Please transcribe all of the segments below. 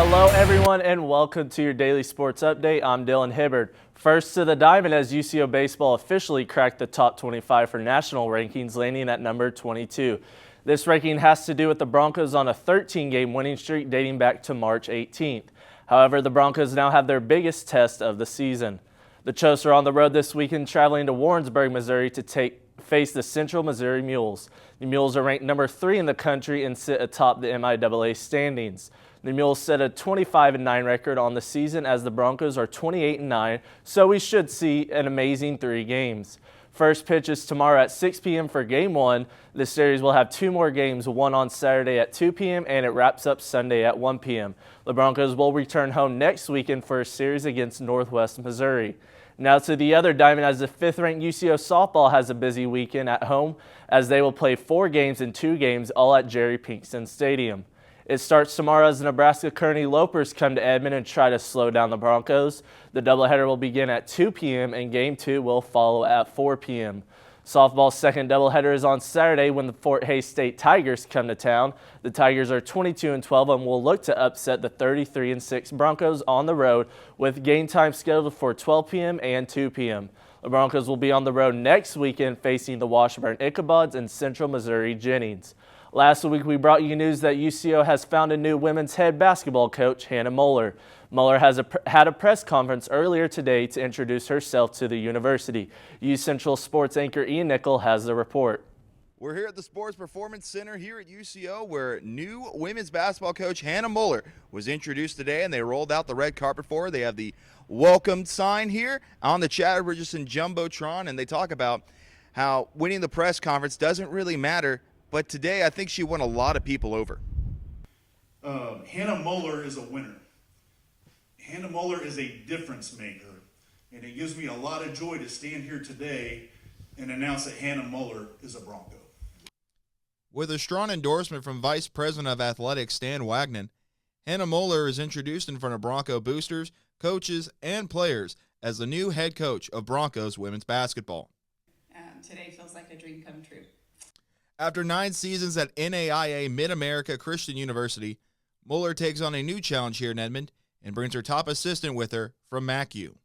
Hello everyone and welcome to your daily sports update. I'm Dylan Hibbard. First to the diamond as UCO baseball officially cracked the top 25 for national rankings, landing at number 22. This ranking has to do with the Broncos on a 13-game winning streak dating back to March 18th. However, the Broncos now have their biggest test of the season. The Chos are on the road this weekend, traveling to Warrensburg, Missouri to face the Central Missouri Mules. The Mules are ranked number 3 in the country and sit atop the MIAA standings. The Mules set a 25-9 record on the season as the Broncos are 28-9, so we should see an amazing 3 games. First pitch is tomorrow at 6 p.m. for Game 1. The series will have 2 more games, one on Saturday at 2 p.m. and it wraps up Sunday at 1 p.m. The Broncos will return home next weekend for a series against Northwest Missouri. Now to the other diamond, as the 5th-ranked UCO softball has a busy weekend at home as they will play 4 games in 2 games, all at Jerry Pinkston Stadium. It starts tomorrow as the Nebraska Kearney Lopers come to Edmond and try to slow down the Broncos. The doubleheader will begin at 2 p.m. and Game 2 will follow at 4 p.m. Softball's second doubleheader is on Saturday when the Fort Hays State Tigers come to town. The Tigers are 22-12 and will look to upset the 33-6 Broncos on the road with game time scheduled for 12 p.m. and 2 p.m. The Broncos will be on the road next weekend facing the Washburn Ichabods and Central Missouri Jennings. Last week, we brought you news that UCO has found a new women's head basketball coach, Hannah Moeller. Moeller had a press conference earlier today to introduce herself to the university. UCentral Sports anchor Ian Nickel has the report. We're here at the Sports Performance Center here at UCO where new women's basketball coach Hannah Moeller was introduced today, and they rolled out the red carpet for her. They have the welcome sign here on the Chad Richardson Jumbotron, and they talk about how winning the press conference doesn't really matter. But today, I think she won a lot of people over. Hannah Moeller is a winner. Hannah Moeller is a difference maker. And it gives me a lot of joy to stand here today and announce that Hannah Moeller is a Bronco. With a strong endorsement from Vice President of Athletics Stan Wagner, Hannah Moeller is introduced in front of Bronco boosters, coaches, and players as the new head coach of Broncos women's basketball. Today feels like a dream come true. After 9 seasons at NAIA Mid-America Christian University, Moeller takes on a new challenge here in Edmond and brings her top assistant with her from MACU.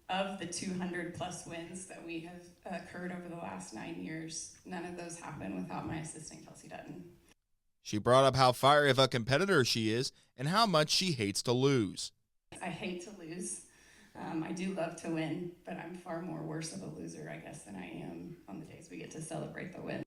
Of the 200-plus wins that we have occurred over the last 9 years, none of those happened without my assistant, Kelsey Dutton. She brought up how fiery of a competitor she is and how much she hates to lose. I hate to lose. I do love to win, but I'm far more worse of a loser, I guess, than I am on the days we get to celebrate the win.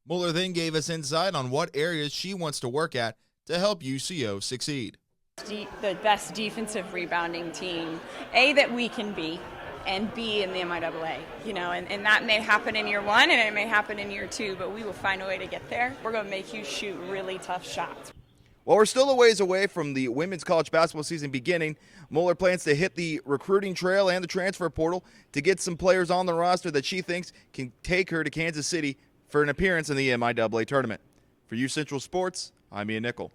Moeller then gave us insight on what areas she wants to work at to help UCO succeed. The best defensive rebounding team, A, that we can be, and B, in the MIAA. And that may happen in year 1 and it may happen in year 2, but we will find a way to get there. We're going to make you shoot really tough shots. While we're still a ways away from the women's college basketball season beginning, Moeller plans to hit the recruiting trail and the transfer portal to get some players on the roster that she thinks can take her to Kansas City for an appearance in the MIAA tournament. For UCentral Sports, I'm Ian Nickel.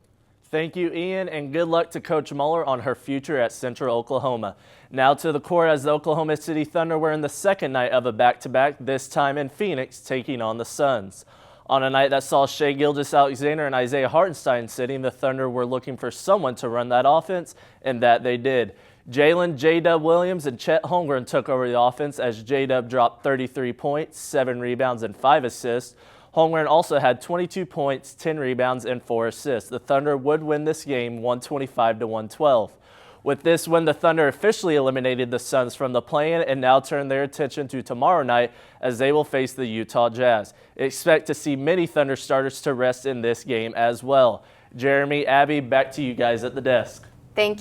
Thank you, Ian, and good luck to Coach Moeller on her future at Central Oklahoma. Now to the court as the Oklahoma City Thunder were in the second night of a back-to-back, this time in Phoenix, taking on the Suns. On a night that saw Shai Gilgeous-Alexander and Isaiah Hartenstein sitting, the Thunder were looking for someone to run that offense, and that they did. Jalen J-Dub Williams and Chet Holmgren took over the offense as J-Dub dropped 33 points, 7 rebounds, and 5 assists. Holmgren also had 22 points, 10 rebounds, and 4 assists. The Thunder would win this game 125-112. With this win, the Thunder officially eliminated the Suns from the play-in and now turn their attention to tomorrow night as they will face the Utah Jazz. Expect to see many Thunder starters to rest in this game as well. Jeremy, Abby, back to you guys at the desk. Thank you.